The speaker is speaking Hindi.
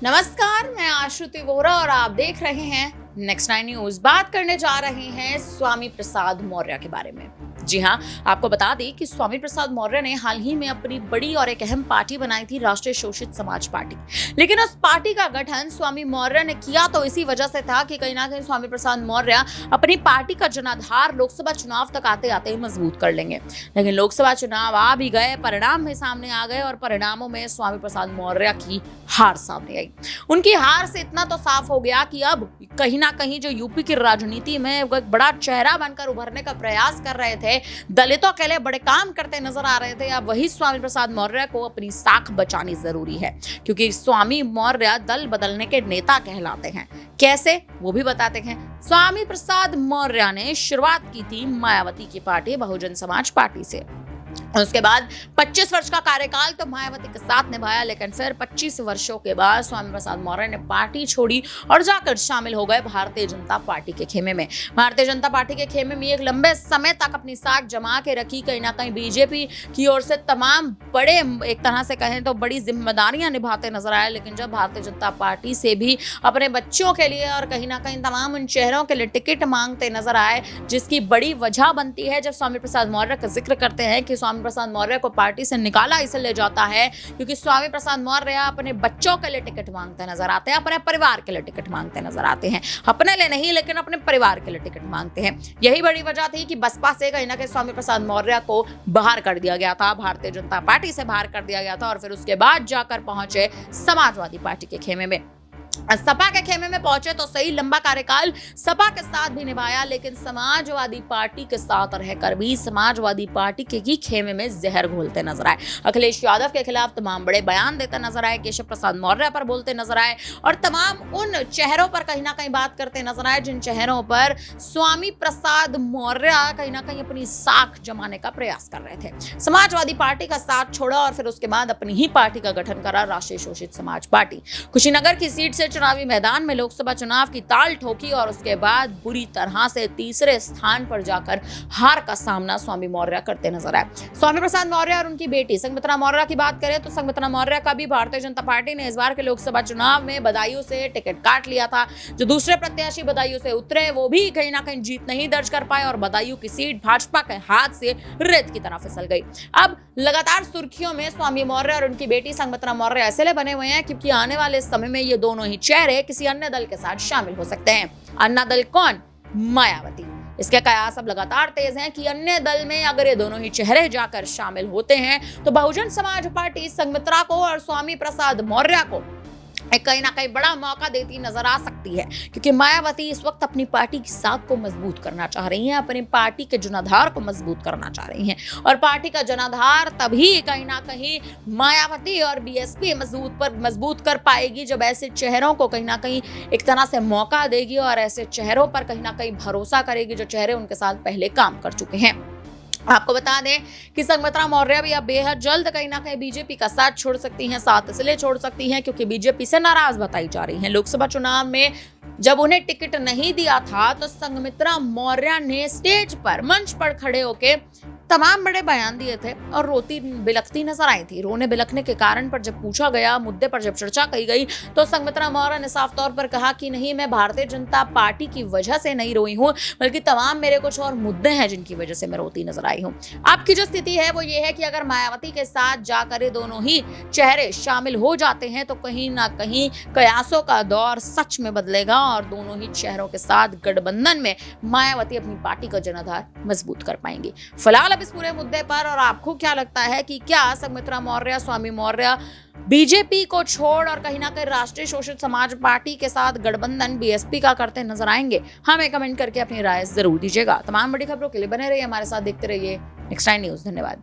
नमस्कार, मैं आश्रुति वोरा और आप देख रहे हैं नेक्स्ट 9 न्यूज। बात करने जा रहे हैं स्वामी प्रसाद मौर्य के बारे में। जी हाँ, आपको बता दें कि स्वामी प्रसाद मौर्य ने हाल ही में अपनी बड़ी और एक अहम पार्टी बनाई थी, राष्ट्रीय शोषित समाज पार्टी। लेकिन उस पार्टी का गठन स्वामी मौर्य ने किया तो इसी वजह से था कि कहीं ना कहीं स्वामी प्रसाद मौर्य अपनी पार्टी का जनाधार लोकसभा चुनाव तक आते आते ही मजबूत कर लेंगे। लेकिन लोकसभा चुनाव आ भी गए, परिणाम भी सामने आ गए और परिणामों में स्वामी प्रसाद मौर्य की हार सामने आई। उनकी हार से इतना तो साफ हो गया कि अब कहीं ना कहीं जो यूपी की राजनीति में एक बड़ा चेहरा बनकर उभरने का प्रयास कर रहे थे, दलितों के लिए बड़े काम करते नजर आ रहे थे, अब वही स्वामी प्रसाद मौर्य को अपनी साख बचानी जरूरी है। क्योंकि स्वामी मौर्य दल बदलने के नेता कहलाते हैं। कैसे, वो भी बताते हैं। स्वामी प्रसाद मौर्य ने शुरुआत की थी मायावती की पार्टी बहुजन समाज पार्टी से। उसके बाद 25 वर्ष का कार्यकाल तो मायावती के साथ निभाया, लेकिन फिर 25 वर्षों के बाद स्वामी प्रसाद मौर्य ने पार्टी छोड़ी और जाकर शामिल हो गए भारतीय जनता पार्टी के खेमे में। भारतीय जनता पार्टी के खेमे में एक लंबे समय तक अपनी साख जमा के रखी। कहीं ना कहीं बीजेपी की ओर से तमाम बड़े, एक तरह से कहें तो बड़ी जिम्मेदारियां निभाते नजर आए। लेकिन जब भारतीय जनता पार्टी से भी अपने बच्चों के लिए और कहीं ना कहीं तमाम उन चेहरों के लिए टिकट मांगते नजर आए, जिसकी बड़ी वजह बनती है, जब स्वामी प्रसाद मौर्य का जिक्र करते हैं कि स्वामी प्रसाद मौर्य को पार्टी से निकाला इसलिए जाता है क्योंकि स्वामी प्रसाद मौर्य अपने बच्चों के लिए टिकट मांगते नजर आते हैं, अपने परिवार के लिए टिकट मांगते नजर आते हैं। अपने लिए नहीं, लेकिन अपने परिवार के लिए टिकट मांगते हैं। यही बड़ी वजह थी कि बसपा से कहीं ना कहीं स्वामी प्रसाद मौर्य को बाहर कर दिया गया था, भारतीय जनता पार्टी से बाहर कर दिया गया था और फिर उसके बाद जाकर पहुंचे समाजवादी पार्टी के खेमे में। सपा के खेमे में पहुंचे तो सही, लंबा कार्यकाल सपा के साथ भी निभाया, लेकिन समाजवादी पार्टी के साथ रहकर भी समाजवादी पार्टी के ही खेमे में जहर घोलते नजर आए। अखिलेश यादव के खिलाफ तमाम बड़े बयान देते नजर आए, केशव प्रसाद मौर्य पर बोलते नजर आए और तमाम उन चेहरों पर कहीं ना कहीं बात करते नजर आए जिन चेहरों पर स्वामी प्रसाद मौर्य कहीं ना कहीं अपनी साख जमाने का प्रयास कर रहे थे। समाजवादी पार्टी का साथ छोड़ा और फिर उसके बाद अपनी ही पार्टी का गठन करा, राष्ट्रीय शोषित समाज पार्टी। कुशीनगर की सीट से चुनावी मैदान में लोकसभा चुनाव की ताल ठोकी और उसके बाद बुरी तरह से तीसरे स्थान पर जाकर हार का सामना स्वामी मौर्य करते नजर आए। स्वामी प्रसाद मौर्य और उनकी बेटी संघमित्रा मौर्य की बात करें तो संघमित्रा मौर्य का भी भारतीय जनता पार्टी ने इस बार के लोकसभा चुनाव में बदायूं से टिकट काट लिया था। जो दूसरे प्रत्याशी बदायूं से उतरे वो भी कहीं ना कहीं जीत नहीं दर्ज कर पाए और बदायूं की सीट भाजपा के हाथ से रेत की तरह फिसल गई। अब लगातार सुर्खियों में स्वामी मौर्य और उनकी बेटी संघमित्रा मौर्य ऐसे बने हुए हैं क्योंकि आने वाले समय में ये दोनों ही चेहरे किसी अन्य दल के साथ शामिल हो सकते हैं। अन्य दल कौन? मायावती। इसके कयास अब लगातार तेज हैं कि अन्य दल में अगर ये दोनों ही चेहरे जाकर शामिल होते हैं तो बहुजन समाज पार्टी संघमित्रा को और स्वामी प्रसाद मौर्य को कहीं ना कहीं बड़ा मौका देती नजर आ सकती है, क्योंकि मायावती इस वक्त अपनी पार्टी की साख को मजबूत करना चाह रही हैं, अपनी पार्टी के जनाधार को मजबूत करना चाह रही हैं और पार्टी का जनाधार तभी कहीं ना कहीं मायावती और बीएसपी मजबूत कर पाएगी जब ऐसे चेहरों को कहीं ना कहीं एक तरह से मौका देगी और ऐसे चेहरों पर कहीं ना कहीं भरोसा करेगी जो चेहरे उनके साथ पहले काम कर चुके हैं। आपको बता दें कि संघमित्रा मौर्य भी अब बेहद जल्द कहीं ना कहीं बीजेपी का साथ छोड़ सकती हैं। साथ इसलिए छोड़ सकती हैं क्योंकि बीजेपी से नाराज बताई जा रही हैं। लोकसभा चुनाव में जब उन्हें टिकट नहीं दिया था तो संघमित्रा मौर्य ने स्टेज पर, मंच पर खड़े होकर तमाम बड़े बयान दिए थे और रोती बिलखती नजर आई थी। रोने बिलखने के कारण पर जब पूछा गया, मुद्दे पर जब चर्चा की गई तो संघमित्रा मौर्य ने साफ तौर पर कहा कि नहीं, मैं भारतीय जनता पार्टी की वजह से नहीं रोई हूं, बल्कि तमाम मेरे कुछ और मुद्दे हैं जिनकी वजह से मैं रोती नजर आई हूं। आपकी जो स्थिति है वो ये है कि अगर मायावती के साथ जाकर ये दोनों ही चेहरे शामिल हो जाते हैं तो कहीं ना कहीं कयासों का दौर सच में बदलेगा और दोनों ही चेहरों के साथ गठबंधन में मायावती अपनी पार्टी का जनाधार मजबूत कर पाएंगी। फिलहाल अब इस पूरे मुद्दे पर और आपको क्या लगता है कि क्या संघमित्रा मौर्य, स्वामी मौर्य बीजेपी को छोड़ और कहीं ना कहीं राष्ट्रीय शोषित समाज पार्टी के साथ गठबंधन बीएसपी का करते नजर आएंगे? हमें कमेंट करके अपनी राय जरूर दीजिएगा। तमाम बड़ी खबरों के लिए बने रहिए हमारे साथ, देखते रहिए नेक्स्ट 9 न्यूज। धन्यवाद।